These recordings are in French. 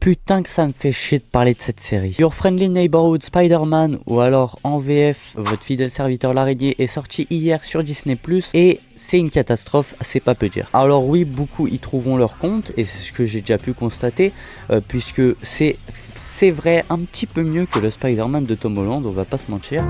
Putain que ça me fait chier de parler de cette série. Your Friendly Neighborhood Spider-Man, ou alors en VF, votre fidèle serviteur l'araignée, est sorti hier sur Disney+, et c'est une catastrophe, c'est pas peu dire. Alors oui, beaucoup y trouveront leur compte, et c'est ce que j'ai déjà pu constater, puisque c'est vrai un petit peu mieux que le Spider-Man de Tom Holland, on va pas se mentir.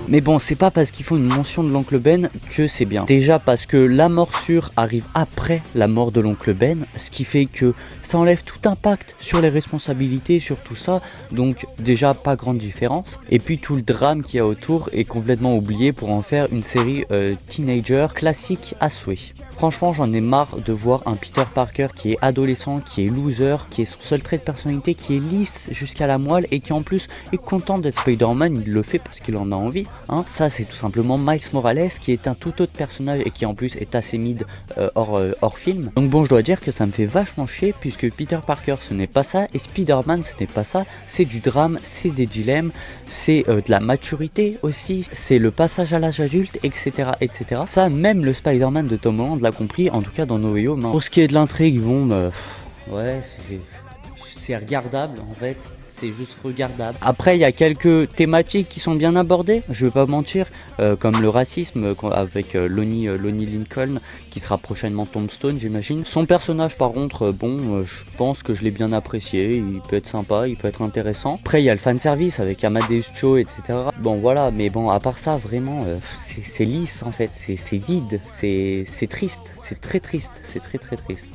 Mais bon, c'est pas parce qu'ils font une mention de l'oncle Ben que c'est bien. Déjà parce que la morsure arrive après la mort de l'oncle Ben, ce qui fait que ça enlève tout impact sur les responsabilités, sur tout ça. Donc déjà pas grande différence. Et puis tout le drame qu'il y a autour est complètement oublié pour en faire une série teenager classique à souhait. Franchement, j'en ai marre de voir un Peter Parker qui est adolescent, qui est loser, qui est son seul trait de personnalité, qui est lisse jusqu'à la moelle et qui en plus est content d'être Spider-Man. Il le fait parce qu'il en a envie. Hein. Ça, c'est tout simplement Miles Morales qui est un tout autre personnage et qui en plus est assez mid hors film. Donc bon, je dois dire que ça me fait vachement chier puisque Peter Parker ce n'est pas ça et Spider-Man ce n'est pas ça. C'est du drame, c'est des dilemmes, c'est de la maturité aussi, c'est le passage à l'âge adulte, etc., etc. Ça, même le Spider-Man de Tom Holland l'a compris, en tout cas dans No Way Home. Hein. Pour ce qui est de l'intrigue, bon, ouais, c'est regardable en fait. C'est juste regardable. Après, il y a quelques thématiques qui sont bien abordées, je vais pas mentir, comme le racisme avec Lonnie Lincoln, qui sera prochainement Tombstone, j'imagine. Son personnage, par contre, bon, je pense que je l'ai bien apprécié, il peut être sympa, il peut être intéressant. Après, il y a le fanservice avec Amadeus Cho, etc. Bon, voilà, mais bon, à part ça, vraiment, c'est lisse, en fait, c'est vide, c'est triste, c'est très triste, c'est très triste.